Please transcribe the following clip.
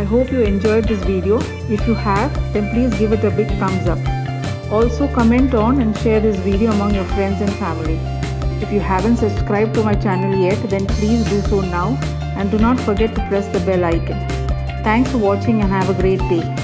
I hope you enjoyed this video. If you have, then please give it a big thumbs up. Also comment on and share this video among your friends and family. If you haven't subscribed to my channel yet, then please do so now and do not forget to press the bell icon. Thanks for watching and have a great day.